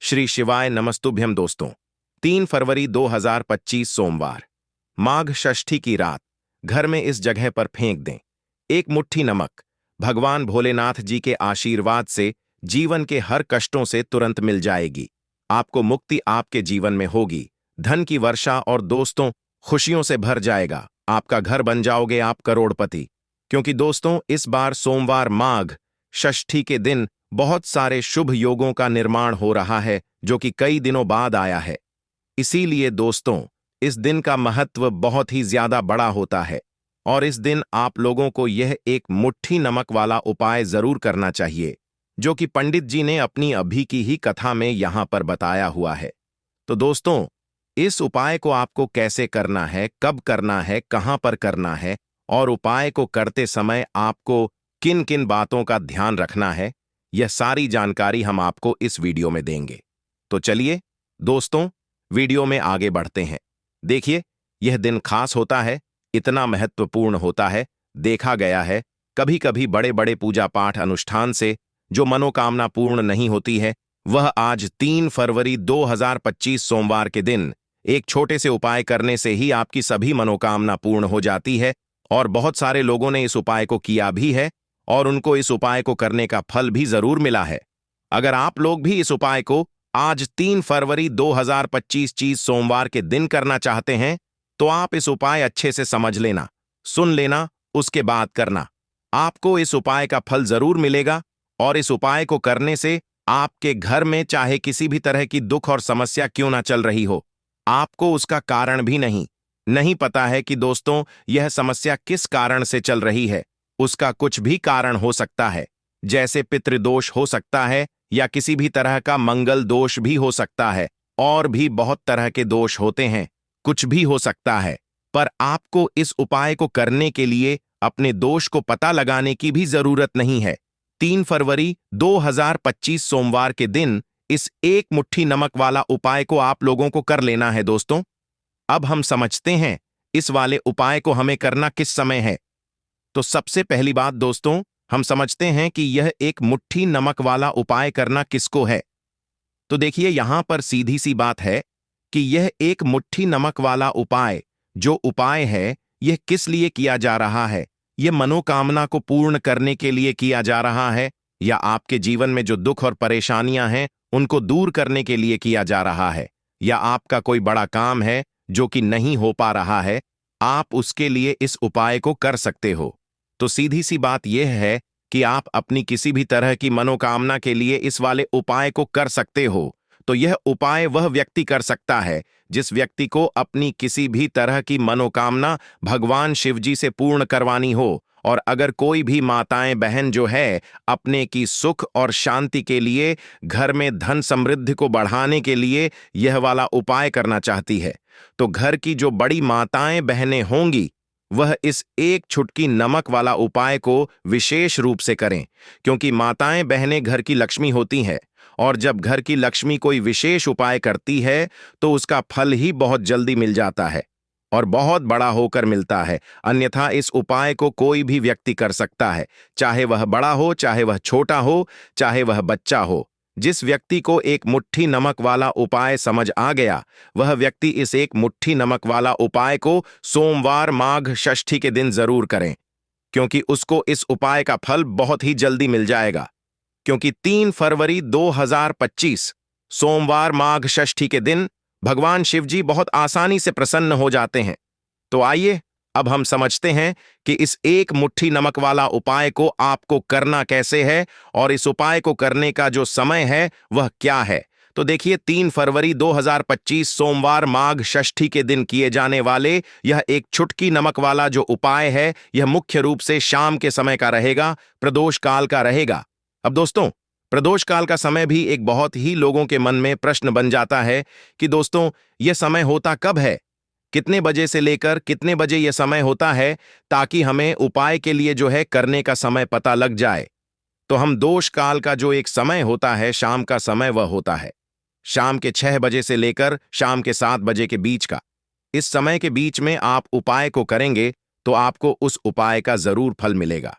श्री शिवाय नमस्तुभ्यम दोस्तों। 3 फरवरी 2025 सोमवार, माघ षष्ठी की रात घर में इस जगह पर फेंक दें एक मुट्ठी नमक। भगवान भोलेनाथ जी के आशीर्वाद से जीवन के हर कष्टों से तुरंत मिल जाएगी। आपको मुक्ति आपके जीवन में होगी, धन की वर्षा और दोस्तों खुशियों से भर जाएगा। आपका घर बन जाओगे आप करोड़पति। क्योंकि दोस्तों इस बार सोमवार माघ षष्ठी के दिन बहुत सारे शुभ योगों का निर्माण हो रहा है जो कि कई दिनों बाद आया है। इसीलिए दोस्तों इस दिन का महत्व बहुत ही ज्यादा बड़ा होता है और इस दिन आप लोगों को यह एक मुट्ठी नमक वाला उपाय जरूर करना चाहिए जो कि पंडित जी ने अपनी अभी की ही कथा में यहां पर बताया हुआ है। तो दोस्तों इस उपाय को आपको कैसे करना है, कब करना है, कहां पर करना है और उपाय को करते समय आपको किन किन बातों का ध्यान रखना है, यह सारी जानकारी हम आपको इस वीडियो में देंगे। तो चलिए दोस्तों वीडियो में आगे बढ़ते हैं। देखिए यह दिन खास होता है, इतना महत्वपूर्ण होता है। देखा गया है कभी कभी बड़े बड़े पूजा पाठ अनुष्ठान से जो मनोकामना पूर्ण नहीं होती है, वह आज 3 फरवरी 2025 सोमवार के दिन एक छोटे से उपाय करने से ही आपकी सभी मनोकामना पूर्ण हो जाती है। और बहुत सारे लोगों ने इस उपाय को किया भी है और उनको इस उपाय को करने का फल भी जरूर मिला है। अगर आप लोग भी इस उपाय को आज 3 फरवरी 2025 चीज सोमवार के दिन करना चाहते हैं तो आप इस उपाय अच्छे से समझ लेना, सुन लेना, उसके बाद करना। आपको इस उपाय का फल जरूर मिलेगा और इस उपाय को करने से आपके घर में चाहे किसी भी तरह की दुख और समस्या क्यों ना चल रही हो, आपको उसका कारण भी नहीं पता है कि दोस्तों यह समस्या किस कारण से चल रही है। उसका कुछ भी कारण हो सकता है, जैसे पितृदोष हो सकता है या किसी भी तरह का मंगल दोष भी हो सकता है और भी बहुत तरह के दोष होते हैं, कुछ भी हो सकता है। पर आपको इस उपाय को करने के लिए अपने दोष को पता लगाने की भी जरूरत नहीं है। 3 फरवरी 2025 सोमवार के दिन इस एक मुट्ठी नमक वाला उपाय को आप लोगों को कर लेना है दोस्तों। अब हम समझते हैं इस वाले उपाय को हमें करना किस समय है। तो सबसे पहली बात दोस्तों हम समझते हैं कि यह एक मुट्ठी नमक वाला उपाय करना किसको है। तो देखिए यहां पर सीधी सी बात है कि यह एक मुट्ठी नमक वाला उपाय जो उपाय है यह किस लिए किया जा रहा है। यह मनोकामना को पूर्ण करने के लिए किया जा रहा है या आपके जीवन में जो दुख और परेशानियां हैं उनको दूर करने के लिए किया जा रहा है, या आपका कोई बड़ा काम है जो कि नहीं हो पा रहा है, आप उसके लिए इस उपाय को कर सकते हो। तो सीधी सी बात यह है कि आप अपनी किसी भी तरह की मनोकामना के लिए इस वाले उपाय को कर सकते हो। तो यह उपाय वह व्यक्ति कर सकता है जिस व्यक्ति को अपनी किसी भी तरह की मनोकामना भगवान शिव जी से पूर्ण करवानी हो। और अगर कोई भी माताएं बहन जो है अपने की सुख और शांति के लिए, घर में धन समृद्धि को बढ़ाने के लिए यह वाला उपाय करना चाहती है, तो घर की जो बड़ी माताएं बहनें होंगी वह इस एक चुटकी नमक वाला उपाय को विशेष रूप से करें। क्योंकि माताएं बहनें घर की लक्ष्मी होती हैं और जब घर की लक्ष्मी कोई विशेष उपाय करती है तो उसका फल ही बहुत जल्दी मिल जाता है और बहुत बड़ा होकर मिलता है। अन्यथा इस उपाय को कोई भी व्यक्ति कर सकता है, चाहे वह बड़ा हो, चाहे वह छोटा हो, चाहे वह बच्चा हो। जिस व्यक्ति को एक मुट्ठी नमक वाला उपाय समझ आ गया वह व्यक्ति इस एक मुट्ठी नमक वाला उपाय को सोमवार माघ षष्ठी के दिन जरूर करें, क्योंकि उसको इस उपाय का फल बहुत ही जल्दी मिल जाएगा। क्योंकि 3 फरवरी 2025 सोमवार माघ षष्ठी के दिन भगवान शिव जी बहुत आसानी से प्रसन्न हो जाते हैं। तो आइए अब हम समझते हैं कि इस एक मुट्ठी नमक वाला उपाय को आपको करना कैसे है और इस उपाय को करने का जो समय है वह क्या है। तो देखिए 3 फरवरी 2025 सोमवार माघ षष्ठी के दिन किए जाने वाले यह एक चुटकी नमक वाला जो उपाय है यह मुख्य रूप से शाम के समय का रहेगा, प्रदोष काल का रहेगा। अब दोस्तों प्रदोष काल का समय भी एक बहुत ही लोगों के मन में प्रश्न बन जाता है कि दोस्तों यह समय होता कब है, कितने बजे से लेकर कितने बजे यह समय होता है, ताकि हमें उपाय के लिए जो है करने का समय पता लग जाए। तो हम दोष काल का जो एक समय होता है, शाम का समय, वह होता है शाम के 6 बजे से लेकर शाम के 7 बजे के बीच का। इस समय के बीच में आप उपाय को करेंगे तो आपको उस उपाय का जरूर फल मिलेगा।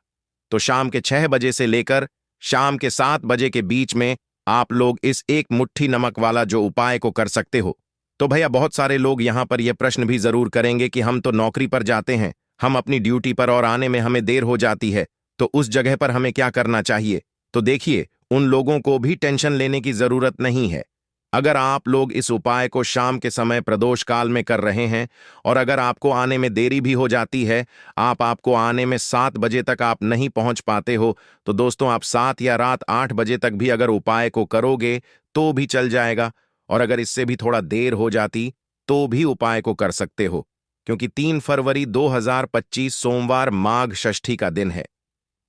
तो शाम के 6 बजे से लेकर शाम के 7 बजे के बीच में आप लोग इस एक मुट्ठी नमक वाला जो उपाय को कर सकते हो। तो भैया बहुत सारे लोग यहाँ पर यह प्रश्न भी जरूर करेंगे कि हम तो नौकरी पर जाते हैं, हम अपनी ड्यूटी पर और आने में हमें देर हो जाती है, तो उस जगह पर हमें क्या करना चाहिए। तो देखिए, उन लोगों को भी टेंशन लेने की जरूरत नहीं है। अगर आप लोग इस उपाय को शाम के समय प्रदोष काल में कर रहे हैं और अगर आपको आने में देरी भी हो जाती है, आपको आने में 7 बजे तक आप नहीं पहुंच पाते हो, तो दोस्तों आप 7 या रात 8 बजे तक भी अगर उपाय को करोगे तो भी चल जाएगा। और अगर इससे भी थोड़ा देर हो जाती तो भी उपाय को कर सकते हो, क्योंकि 3 फरवरी 2025 सोमवार माघ षष्ठी का दिन है।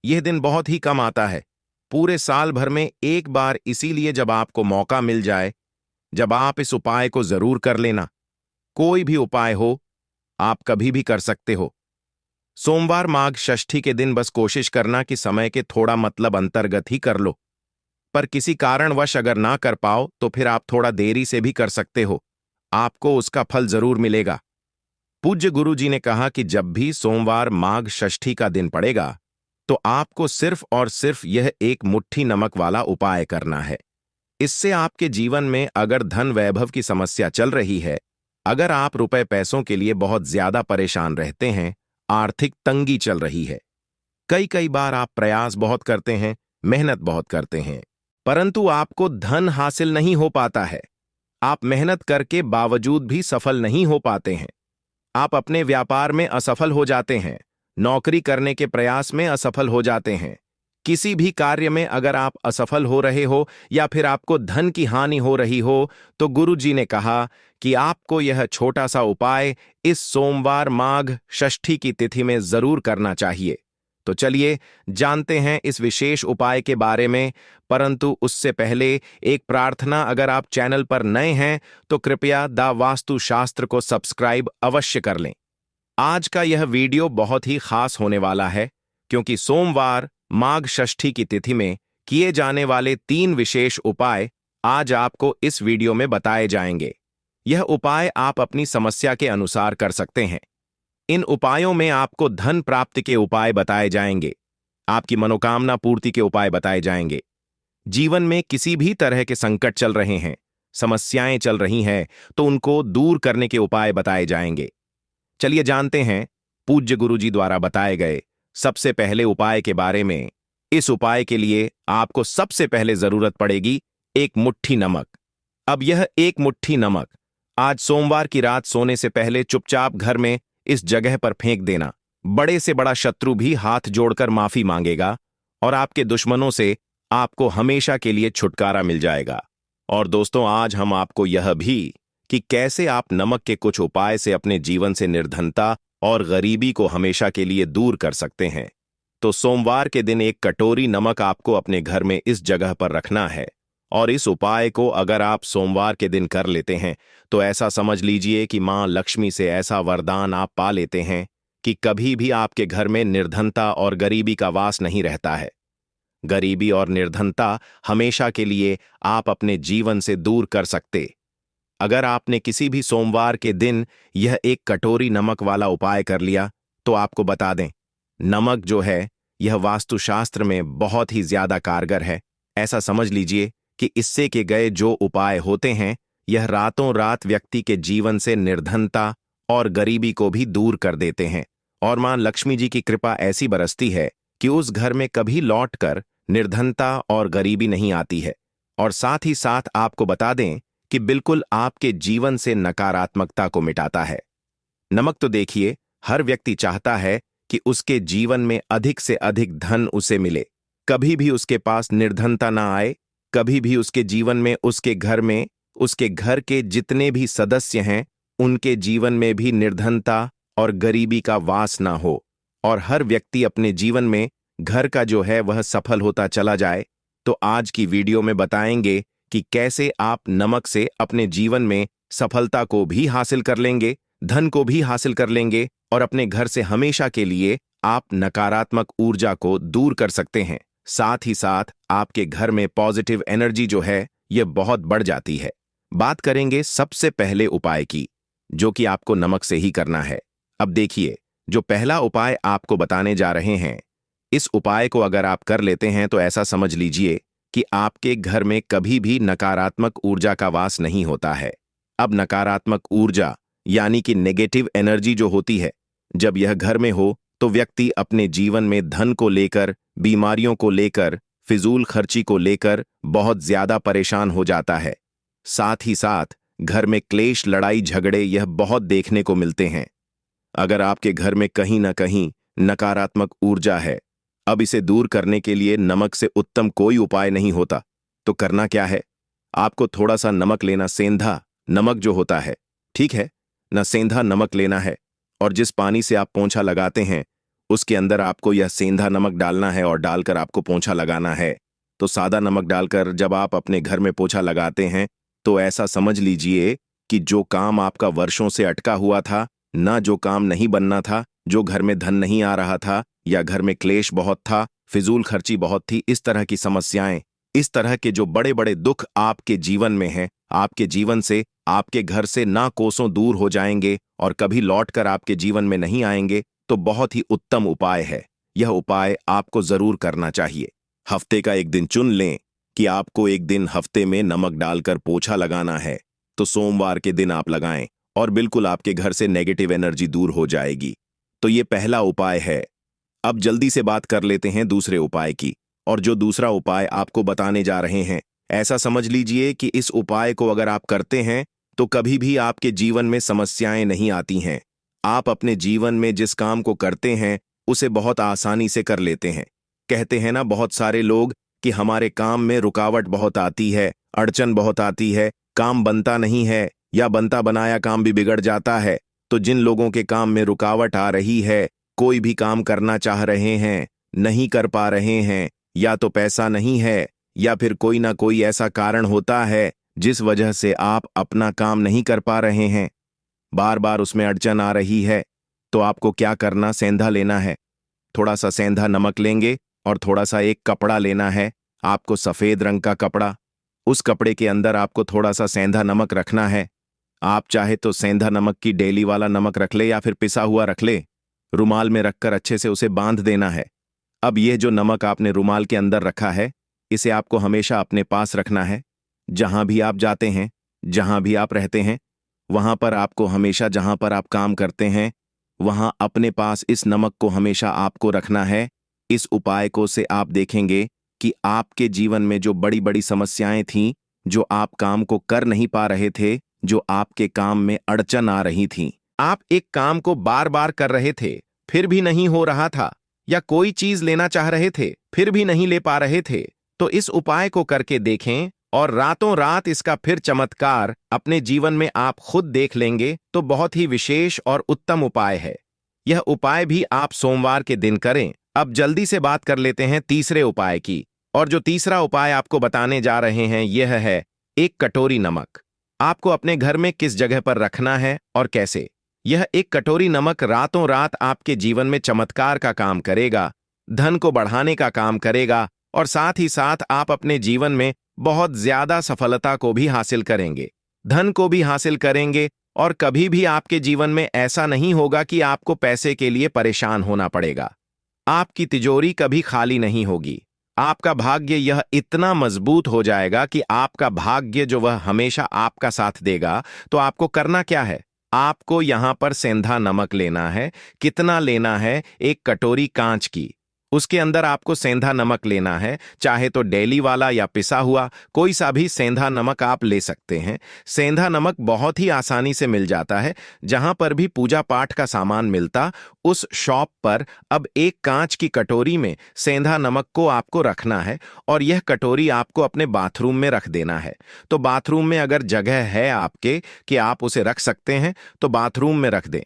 यह दिन बहुत ही कम आता है, पूरे साल भर में एक बार, इसीलिए जब आपको मौका मिल जाए, जब आप इस उपाय को जरूर कर लेना। कोई भी उपाय हो, आप कभी भी कर सकते हो। सोमवार माघ षष्ठी के दिन बस कोशिश करना कि समय के थोड़ा मतलब अंतर्गत ही कर लो, पर किसी कारणवश अगर ना कर पाओ तो फिर आप थोड़ा देरी से भी कर सकते हो, आपको उसका फल जरूर मिलेगा। पूज्य गुरु जी ने कहा कि जब भी सोमवार माघ षष्ठी का दिन पड़ेगा तो आपको सिर्फ और सिर्फ यह एक मुट्ठी नमक वाला उपाय करना है। इससे आपके जीवन में अगर धन वैभव की समस्या चल रही है, अगर आप रुपए पैसों के लिए बहुत ज्यादा परेशान रहते हैं, आर्थिक तंगी चल रही है, कई कई बार आप प्रयास बहुत करते हैं, मेहनत बहुत करते हैं, परंतु आपको धन हासिल नहीं हो पाता है, आप मेहनत करके बावजूद भी सफल नहीं हो पाते हैं, आप अपने व्यापार में असफल हो जाते हैं, नौकरी करने के प्रयास में असफल हो जाते हैं, किसी भी कार्य में अगर आप असफल हो रहे हो या फिर आपको धन की हानि हो रही हो, तो गुरु जी ने कहा कि आपको यह छोटा सा उपाय इस सोमवार माघ षष्ठी की तिथि में जरूर करना चाहिए। तो चलिए जानते हैं इस विशेष उपाय के बारे में, परंतु उससे पहले एक प्रार्थना, अगर आप चैनल पर नए हैं तो कृपया द वास्तु शास्त्र को सब्सक्राइब अवश्य कर लें। आज का यह वीडियो बहुत ही खास होने वाला है, क्योंकि सोमवार माघ षष्ठी की तिथि में किए जाने वाले 3 विशेष उपाय आज आपको इस वीडियो में बताए जाएंगे। यह उपाय आप अपनी समस्या के अनुसार कर सकते हैं। इन उपायों में आपको धन प्राप्ति के उपाय बताए जाएंगे, आपकी मनोकामना पूर्ति के उपाय बताए जाएंगे। जीवन में किसी भी तरह के संकट चल रहे हैं, समस्याएं चल रही हैं, तो उनको दूर करने के उपाय बताए जाएंगे। चलिए जानते हैं पूज्य गुरु जी द्वारा बताए गए सबसे पहले उपाय के बारे में। इस उपाय के लिए आपको सबसे पहले जरूरत पड़ेगी एक मुट्ठी नमक। अब यह एक मुट्ठी नमक आज सोमवार की रात सोने से पहले चुपचाप घर में इस जगह पर फेंक देना। बड़े से बड़ा शत्रु भी हाथ जोड़कर माफी मांगेगा और आपके दुश्मनों से आपको हमेशा के लिए छुटकारा मिल जाएगा। और दोस्तों, आज हम आपको यह भी कि कैसे आप नमक के कुछ उपाय से अपने जीवन से निर्धनता और गरीबी को हमेशा के लिए दूर कर सकते हैं। तो सोमवार के दिन एक कटोरी नमक आपको अपने घर में इस जगह पर रखना है, और इस उपाय को अगर आप सोमवार के दिन कर लेते हैं तो ऐसा समझ लीजिए कि मां लक्ष्मी से ऐसा वरदान आप पा लेते हैं कि कभी भी आपके घर में निर्धनता और गरीबी का वास नहीं रहता है। गरीबी और निर्धनता हमेशा के लिए आप अपने जीवन से दूर कर सकते। अगर आपने किसी भी सोमवार के दिन यह एक कटोरी नमक वाला उपाय कर लिया, तो आपको बता दें, नमक जो है यह वास्तुशास्त्र में बहुत ही ज्यादा कारगर है। ऐसा समझ लीजिए कि इससे के गए जो उपाय होते हैं, यह रातों रात व्यक्ति के जीवन से निर्धनता और गरीबी को भी दूर कर देते हैं, और मां लक्ष्मी जी की कृपा ऐसी बरसती है कि उस घर में कभी लौटकर निर्धनता और गरीबी नहीं आती है। और साथ ही साथ आपको बता दें कि बिल्कुल आपके जीवन से नकारात्मकता को मिटाता है। नमक तो देखिए, हर व्यक्ति चाहता है कि उसके जीवन में अधिक से अधिक धन उसे मिले, कभी भी उसके पास निर्धनता ना आए, कभी भी उसके जीवन में, उसके घर में, उसके घर के जितने भी सदस्य हैं उनके जीवन में भी निर्धनता और गरीबी का वास ना हो, और हर व्यक्ति अपने जीवन में घर का जो है वह सफल होता चला जाए। तो आज की वीडियो में बताएंगे कि कैसे आप नमक से अपने जीवन में सफलता को भी हासिल कर लेंगे, धन को भी हासिल कर लेंगे, और अपने घर से हमेशा के लिए आप नकारात्मक ऊर्जा को दूर कर सकते हैं। साथ ही साथ आपके घर में पॉजिटिव एनर्जी जो है यह बहुत बढ़ जाती है। बात करेंगे सबसे पहले उपाय की, जो कि आपको नमक से ही करना है। अब देखिए, जो पहला उपाय आपको बताने जा रहे हैं, इस उपाय को अगर आप कर लेते हैं तो ऐसा समझ लीजिए कि आपके घर में कभी भी नकारात्मक ऊर्जा का वास नहीं होता है। अब नकारात्मक ऊर्जा यानी कि नेगेटिव एनर्जी जो होती है, जब यह घर में हो तो व्यक्ति अपने जीवन में धन को लेकर, बीमारियों को लेकर, फिजूल खर्ची को लेकर बहुत ज्यादा परेशान हो जाता है। साथ ही साथ घर में क्लेश, लड़ाई झगड़े यह बहुत देखने को मिलते हैं। अगर आपके घर में कहीं ना कहीं नकारात्मक ऊर्जा है, अब इसे दूर करने के लिए नमक से उत्तम कोई उपाय नहीं होता। तो करना क्या है? आपको थोड़ा सा नमक लेना, सेंधा नमक जो होता है, ठीक है ना, सेंधा नमक लेना है और जिस पानी से आप पोंछा लगाते हैं उसके अंदर आपको यह सेंधा नमक डालना है और डालकर आपको पोंछा लगाना है। तो सादा नमक डालकर जब आप अपने घर में पोंछा लगाते हैं तो ऐसा समझ लीजिए कि जो काम आपका वर्षों से अटका हुआ था, ना जो काम नहीं बनना था, जो घर में धन नहीं आ रहा था या घर में क्लेश बहुत था, फिजूल खर्ची बहुत थी, इस तरह की समस्याएं, इस तरह के जो बड़े बड़े दुख आपके जीवन में हैं, आपके जीवन से, आपके घर से ना कोसों दूर हो जाएंगे और कभी लौटकर आपके जीवन में नहीं आएंगे। तो बहुत ही उत्तम उपाय है। यह उपाय आपको जरूर करना चाहिए। हफ्ते का एक दिन चुन लें कि आपको एक दिन हफ्ते में नमक डालकर पोछा लगाना है, तो सोमवार के दिन आप लगाएं और बिल्कुल आपके घर से नेगेटिव एनर्जी दूर हो जाएगी। तो ये पहला उपाय है। अब जल्दी से बात कर लेते हैं दूसरे उपाय की। और जो दूसरा उपाय आपको बताने जा रहे हैं, ऐसा समझ लीजिए कि इस उपाय को अगर आप करते हैं तो कभी भी आपके जीवन में समस्याएं नहीं आती हैं। आप अपने जीवन में जिस काम को करते हैं उसे बहुत आसानी से कर लेते हैं। कहते हैं ना बहुत सारे लोग कि हमारे काम में रुकावट बहुत आती है, अड़चन बहुत आती है, काम बनता नहीं है या बनता बनाया काम भी बिगड़ जाता है। तो जिन लोगों के काम में रुकावट आ रही है, कोई भी काम करना चाह रहे हैं, नहीं कर पा रहे हैं, या तो पैसा नहीं है या फिर कोई ना कोई ऐसा कारण होता है जिस वजह से आप अपना काम नहीं कर पा रहे हैं, बार बार उसमें अड़चन आ रही है, तो आपको क्या करना, सेंधा लेना है। थोड़ा सा सेंधा नमक लेंगे और थोड़ा सा एक कपड़ा लेना है, आपको सफेद रंग का कपड़ा। उस कपड़े के अंदर आपको थोड़ा सा सेंधा नमक रखना है। आप चाहे तो सेंधा नमक की डेली वाला नमक रख ले या फिर पिसा हुआ रख ले। रुमाल में रखकर अच्छे से उसे बांध देना है। अब यह जो नमक आपने रुमाल के अंदर रखा है, इसे आपको हमेशा अपने पास रखना है। जहां भी आप जाते हैं, जहां भी आप रहते हैं, वहां पर आपको हमेशा, जहां पर आप काम करते हैं, वहां अपने पास इस नमक को हमेशा आपको रखना है। इस उपाय को से आप देखेंगे कि आपके जीवन में जो बड़ी बड़ी समस्याएं थीं, जो आप काम को कर नहीं पा रहे थे, जो आपके काम में अड़चन आ रही थी, आप एक काम को बार बार कर रहे थे फिर भी नहीं हो रहा था, या कोई चीज लेना चाह रहे थे फिर भी नहीं ले पा रहे थे, तो इस उपाय को करके देखें और रातों रात इसका फिर चमत्कार अपने जीवन में आप खुद देख लेंगे। तो बहुत ही विशेष और उत्तम उपाय है। यह उपाय भी आप सोमवार के दिन करें। अब जल्दी से बात कर लेते हैं तीसरे उपाय की। और जो तीसरा उपाय आपको बताने जा रहे हैं यह है एक कटोरी नमक। आपको अपने घर में किस जगह पर रखना है और कैसे। यह एक कटोरी नमक रातों रात आपके जीवन में चमत्कार का काम करेगा, धन को बढ़ाने का काम करेगा और साथ ही साथ आप अपने जीवन में बहुत ज्यादा सफलता को भी हासिल करेंगे, धन को भी हासिल करेंगे और कभी भी आपके जीवन में ऐसा नहीं होगा कि आपको पैसे के लिए परेशान होना पड़ेगा। आपकी तिजोरी कभी खाली नहीं होगी। आपका भाग्य यह इतना मजबूत हो जाएगा कि आपका भाग्य जो वह हमेशा आपका साथ देगा। तो आपको करना क्या है, आपको यहां पर सेंधा नमक लेना है। कितना लेना है, एक कटोरी कांच की, उसके अंदर आपको सेंधा नमक लेना है। चाहे तो डेली वाला या पिसा हुआ कोई सा भी सेंधा नमक आप ले सकते हैं। सेंधा नमक बहुत ही आसानी से मिल जाता है। जहां पर भी पूजा पाठ का सामान मिलता, उस शॉप पर अब एक कांच की कटोरी में सेंधा नमक को आपको रखना है और यह कटोरी आपको अपने बाथरूम में रख देना है। तो बाथरूम में अगर जगह है आपके कि आप उसे रख सकते हैं तो बाथरूम में रख दें,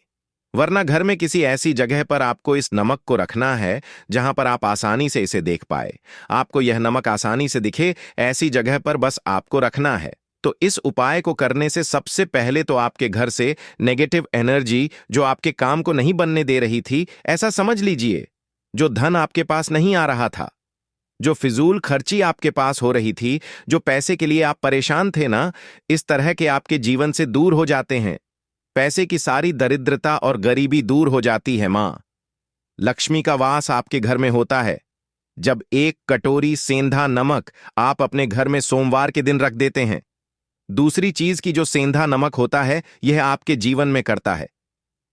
वरना घर में किसी ऐसी जगह पर आपको इस नमक को रखना है जहां पर आप आसानी से इसे देख पाए। आपको यह नमक आसानी से दिखे, ऐसी जगह पर बस आपको रखना है। तो इस उपाय को करने से सबसे पहले तो आपके घर से नेगेटिव एनर्जी जो आपके काम को नहीं बनने दे रही थी, ऐसा समझ लीजिए, जो धन आपके पास नहीं आ रहा था, जो फिजूल खर्ची आपके पास हो रही थी, जो पैसे के लिए आप परेशान थे ना, इस तरह के आपके जीवन से दूर हो जाते हैं। पैसे की सारी दरिद्रता और गरीबी दूर हो जाती है। मां लक्ष्मी का वास आपके घर में होता है। जब एक कटोरी सेंधा नमक आप अपने घर में सोमवार के दिन रख देते हैं। दूसरी चीज की जो सेंधा नमक होता है यह आपके जीवन में करता है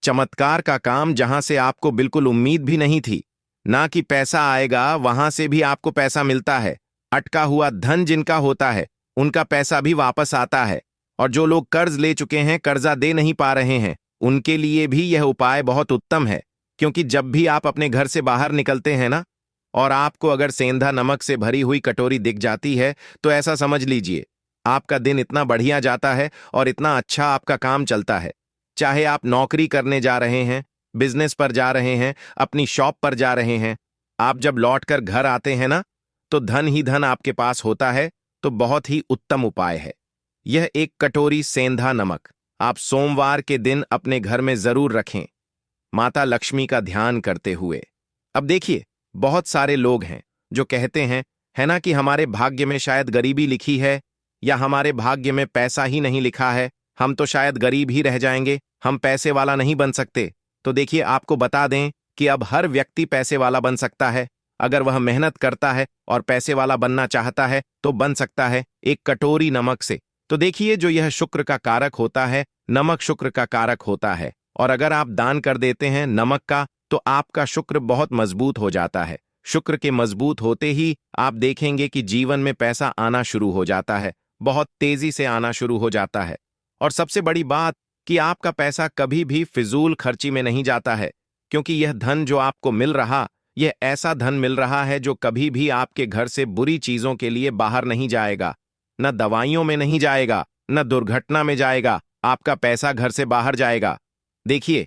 चमत्कार का काम, जहां से आपको बिल्कुल उम्मीद भी नहीं थी। ना कि पैसा आएगा, वहां से भी आपको पैसा मिलता है। अटका हुआ धन जिनका होता है उनका पैसा भी वापस आता है। और जो लोग कर्ज ले चुके हैं, कर्जा दे नहीं पा रहे हैं, उनके लिए भी यह उपाय बहुत उत्तम है। क्योंकि जब भी आप अपने घर से बाहर निकलते हैं ना, और आपको अगर सेंधा नमक से भरी हुई कटोरी दिख जाती है, तो ऐसा समझ लीजिए आपका दिन इतना बढ़िया जाता है और इतना अच्छा आपका काम चलता है। चाहे आप नौकरी करने जा रहे हैं, बिजनेस पर जा रहे हैं, अपनी शॉप पर जा रहे हैं, आप जब लौटकर घर आते हैं ना, तो धन ही धन आपके पास होता है। तो बहुत ही उत्तम उपाय है यह एक कटोरी सेंधा नमक। आप सोमवार के दिन अपने घर में जरूर रखें, माता लक्ष्मी का ध्यान करते हुए। अब देखिए, बहुत सारे लोग हैं जो कहते हैं, है ना, कि हमारे भाग्य में शायद गरीबी लिखी है, या हमारे भाग्य में पैसा ही नहीं लिखा है, हम तो शायद गरीब ही रह जाएंगे, हम पैसे वाला नहीं बन सकते। तो देखिए, आपको बता दें कि अब हर व्यक्ति पैसे वाला बन सकता है। अगर वह मेहनत करता है और पैसे वाला बनना चाहता है तो बन सकता है, एक कटोरी नमक से। तो देखिए, जो यह शुक्र का कारक होता है, नमक शुक्र का कारक होता है। और अगर आप दान कर देते हैं नमक का, तो आपका शुक्र बहुत मजबूत हो जाता है। शुक्र के मजबूत होते ही आप देखेंगे कि जीवन में पैसा आना शुरू हो जाता है, बहुत तेजी से आना शुरू हो जाता है। और सबसे बड़ी बात कि आपका पैसा कभी भी फिजूल खर्ची में नहीं जाता है, क्योंकि यह धन जो आपको मिल रहा, यह ऐसा धन मिल रहा है जो कभी भी आपके घर से बुरी चीजों के लिए बाहर नहीं जाएगा। न दवाइयों में नहीं जाएगा, न दुर्घटना में जाएगा, आपका पैसा घर से बाहर जाएगा। देखिए,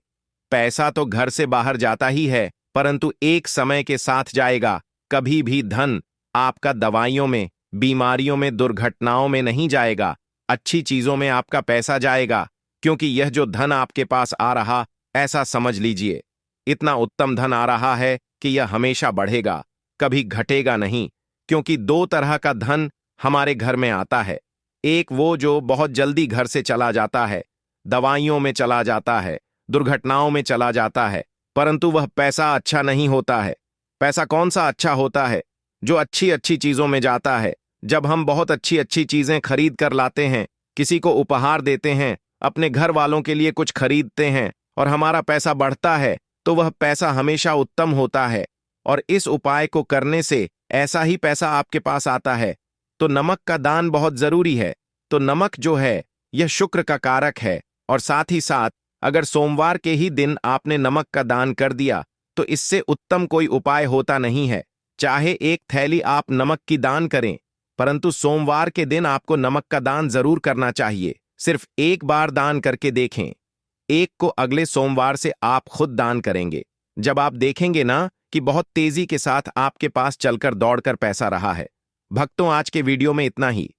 पैसा तो घर से बाहर जाता ही है, परंतु एक समय के साथ जाएगा। कभी भी धन आपका दवाइयों में, बीमारियों में, दुर्घटनाओं में नहीं जाएगा। अच्छी चीजों में आपका पैसा जाएगा, क्योंकि यह जो धन आपके पास आ रहा, ऐसा समझ लीजिए, इतना उत्तम धन आ रहा है कि यह हमेशा बढ़ेगा, कभी घटेगा नहीं। क्योंकि दो तरह का धन हमारे घर में आता है। एक वो जो बहुत जल्दी घर से चला जाता है, दवाइयों में चला जाता है, दुर्घटनाओं में चला जाता है, परंतु वह पैसा अच्छा नहीं होता है। पैसा कौन सा अच्छा होता है? जो अच्छी अच्छी चीजों में जाता है। जब हम बहुत अच्छी अच्छी चीजें खरीद कर लाते हैं, किसी को उपहार देते हैं, अपने घर वालों के लिए कुछ खरीदते हैं, और हमारा पैसा बढ़ता है, तो वह पैसा हमेशा उत्तम होता है। और इस उपाय को करने से ऐसा ही पैसा आपके पास आता है। तो नमक का दान बहुत जरूरी है। तो नमक जो है, यह शुक्र का कारक है। और साथ ही साथ अगर सोमवार के ही दिन आपने नमक का दान कर दिया, तो इससे उत्तम कोई उपाय होता नहीं है। चाहे एक थैली आप नमक की दान करें, परंतु सोमवार के दिन आपको नमक का दान जरूर करना चाहिए। सिर्फ एक बार दान करके देखें। एक को अगले सोमवार से आप खुद दान करेंगे। जब आप देखेंगे ना कि बहुत तेजी के साथ आपके पास चलकर दौड़कर पैसा रहा है। भक्तों, आज के वीडियो में इतना ही।